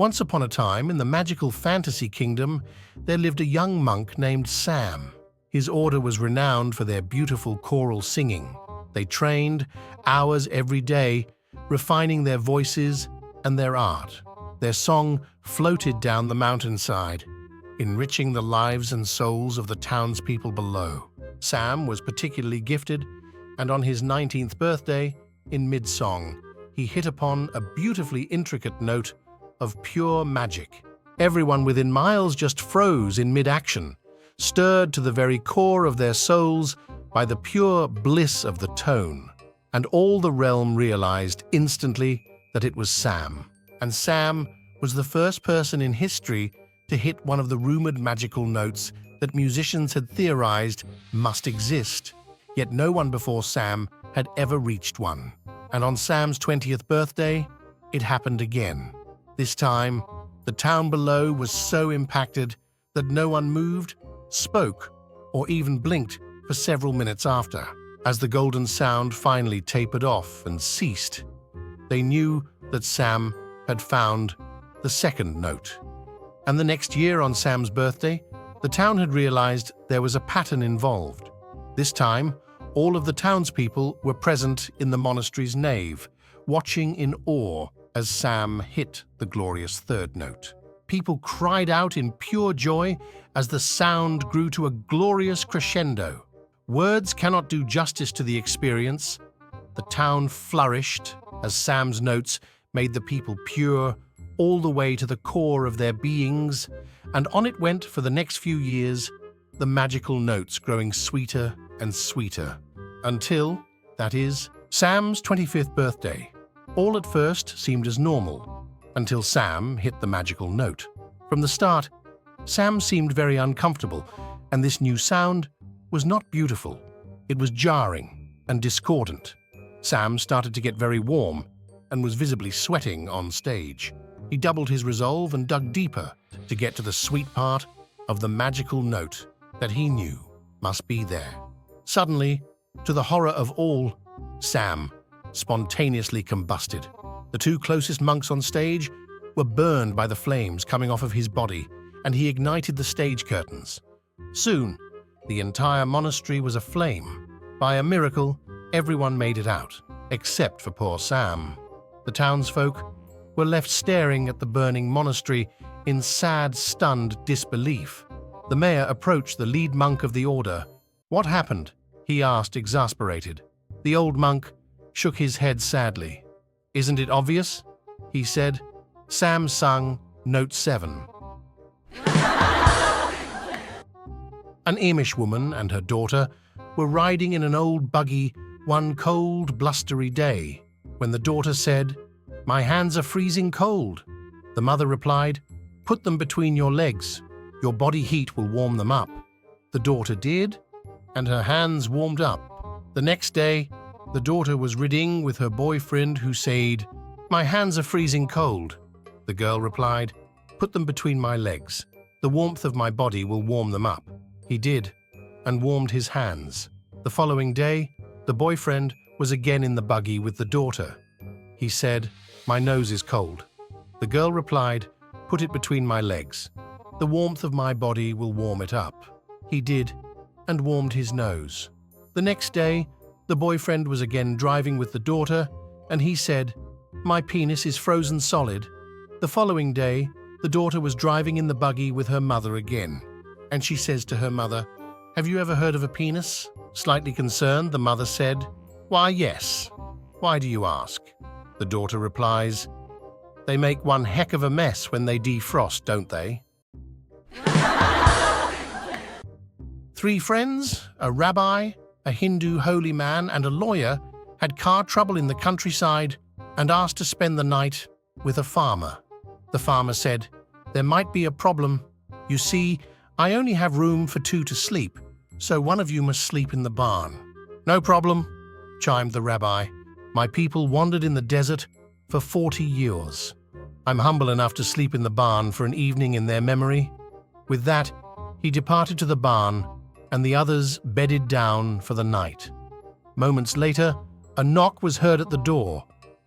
Once upon a time, in the magical fantasy kingdom, there lived a young monk named Sam. His order was renowned for their beautiful choral singing. They trained hours every day, refining their voices and their art. Their song floated down the mountainside, enriching the lives and souls of the townspeople below. Sam was particularly gifted, and on his 19th birthday, in mid-song, he hit upon a beautifully intricate note of pure magic. Everyone within miles just froze in mid-action, stirred to the very core of their souls by the pure bliss of the tone. And all the realm realized instantly that it was Sam. And Sam was the first person in history to hit one of the rumored magical notes that musicians had theorized must exist. Yet no one before Sam had ever reached one. And on Sam's 20th birthday, it happened again. This time, the town below was so impacted that no one moved, spoke, or even blinked for several minutes after. As the golden sound finally tapered off and ceased, they knew that Sam had found the second note. And the next year on Sam's birthday, the town had realized there was a pattern involved. This time, all of the townspeople were present in the monastery's nave, watching in awe as Sam hit the glorious third note. People cried out in pure joy as the sound grew to a glorious crescendo. Words cannot do justice to the experience. The town flourished as Sam's notes made the people pure all the way to the core of their beings, and on it went for the next few years, the magical notes growing sweeter and sweeter, until, that is, Sam's 25th birthday. All at first seemed as normal, until Sam hit the magical note. From the start, Sam seemed very uncomfortable, and this new sound was not beautiful. It was jarring and discordant. Sam started to get very warm and was visibly sweating on stage. He doubled his resolve and dug deeper to get to the sweet part of the magical note that he knew must be there. Suddenly, to the horror of all, Sam spontaneously combusted. The two closest monks on stage were burned by the flames coming off of his body, and he ignited the stage curtains. Soon, the entire monastery was aflame. By a miracle, everyone made it out, except for poor Sam. The townsfolk were left staring at the burning monastery in sad, stunned disbelief. The mayor approached the lead monk of the order. "What happened?" he asked, exasperated. The old monk shook his head sadly. "Isn't it obvious?" he said. Sam sung Note 7. An Amish woman and her daughter were riding in an old buggy one cold, blustery day, when the daughter said, "My hands are freezing cold." The mother replied, "Put them between your legs. Your body heat will warm them up." The daughter did, and her hands warmed up. The next day, the daughter was riding with her boyfriend who said, "My hands are freezing cold." The girl replied, "Put them between my legs. The warmth of my body will warm them up." He did, and warmed his hands. The following day, the boyfriend was again in the buggy with the daughter. He said, "My nose is cold." The girl replied, "Put it between my legs. The warmth of my body will warm it up." He did, and warmed his nose. The next day, the boyfriend was again driving with the daughter, and he said, "My penis is frozen solid." The following day, the daughter was driving in the buggy with her mother again, and she says to her mother, "Have you ever heard of a penis?" Slightly concerned, the mother said, "Why, yes. Why do you ask?" The daughter replies, "They make one heck of a mess when they defrost, don't they?" Three friends, a rabbi, a Hindu holy man, and a lawyer had car trouble in the countryside and asked to spend the night with a farmer. The farmer said, "There might be a problem. You see, I only have room for two to sleep, so one of you must sleep in the barn." "No problem," chimed the rabbi. "My people wandered in the desert for 40 years. I'm humble enough to sleep in the barn for an evening in their memory." With that, he departed to the barn, and the others bedded down for the night. Moments later, a knock was heard at the door.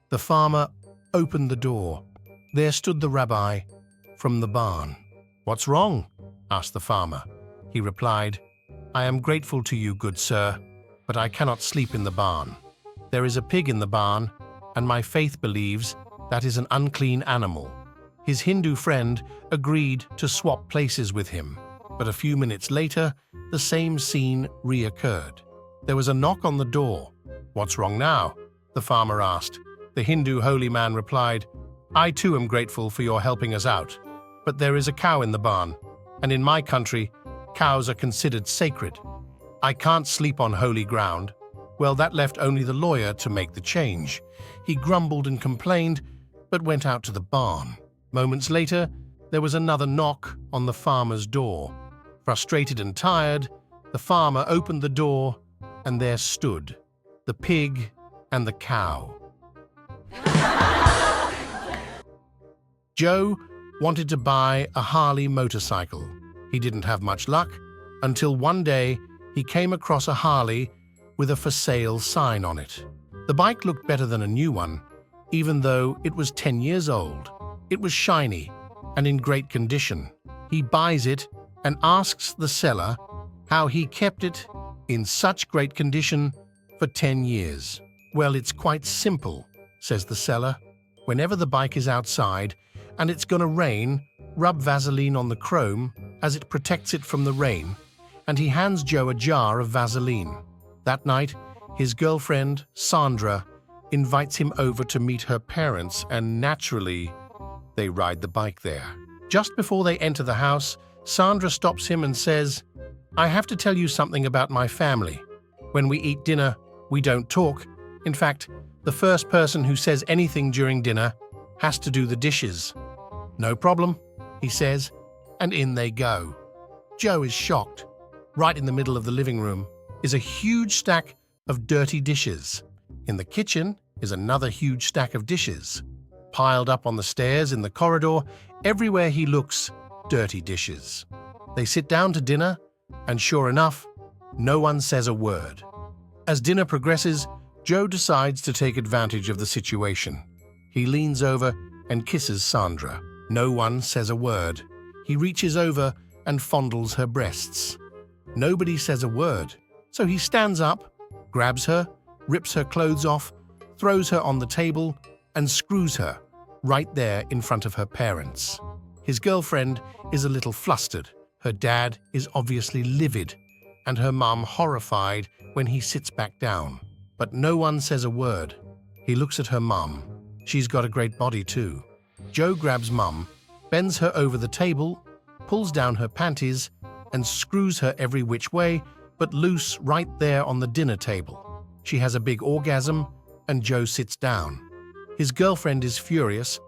The farmer opened the door. There stood the rabbi from the barn. "What's wrong?" asked the farmer. He replied, "I am grateful to you, good sir, but I cannot sleep in the barn. There is a pig in the barn, and my faith believes that is an unclean animal." His Hindu friend agreed to swap places with him, but a few minutes later, the same scene reoccurred. There was a knock on the door. "What's wrong now?" the farmer asked. The Hindu holy man replied, "I too am grateful for your helping us out, but there is a cow in the barn, and in my country, cows are considered sacred. I can't sleep on holy ground." Well, that left only the lawyer to make the change. He grumbled and complained, but went out to the barn. Moments later, there was another knock on the farmer's door. Frustrated and tired, the farmer opened the door, and there stood the pig and the cow. Joe wanted to buy a Harley motorcycle. He didn't have much luck until one day he came across a Harley with a for sale sign on it. The bike looked better than a new one, even though it was 10 years old. It was shiny and in great condition. He buys it and asks the seller how he kept it in such great condition for 10 years. "Well, it's quite simple," says the seller. "Whenever the bike is outside and it's gonna rain, rub Vaseline on the chrome as it protects it from the rain," and he hands Joe a jar of Vaseline. That night, his girlfriend, Sandra, invites him over to meet her parents, and naturally, they ride the bike there. Just before they enter the house, Sandra stops him and says, "I have to tell you something about my family. When we eat dinner, we don't talk. In fact, the first person who says anything during dinner has to do the dishes." "No problem," he says, and in they go. Joe is shocked. Right in the middle of the living room is a huge stack of dirty dishes. In the kitchen is another huge stack of dishes. Piled up on the stairs in the corridor, everywhere he looks, dirty dishes. They sit down to dinner, and sure enough, no one says a word. As dinner progresses, Joe decides to take advantage of the situation. He leans over and kisses Sandra. No one says a word. He reaches over and fondles her breasts. Nobody says a word, so he stands up, grabs her, rips her clothes off, throws her on the table, and screws her right there in front of her parents. His girlfriend is a little flustered. Her dad is obviously livid, and her mum horrified when he sits back down. But no one says a word. He looks at her mum. She's got a great body too. Joe grabs mum, bends her over the table, pulls down her panties, and screws her every which way, but loose right there on the dinner table. She has a big orgasm, and Joe sits down. His girlfriend is furious,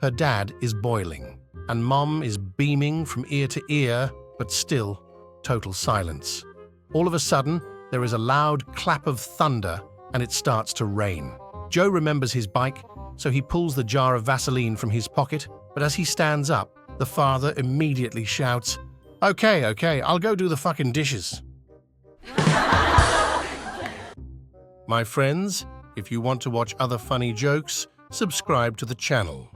her dad is boiling, and mom is beaming from ear to ear, but still, total silence. All of a sudden, there is a loud clap of thunder, and it starts to rain. Joe remembers his bike, so he pulls the jar of Vaseline from his pocket, but as he stands up, the father immediately shouts, Okay, I'll go do the fucking dishes." My friends, if you want to watch other funny jokes, subscribe to the channel.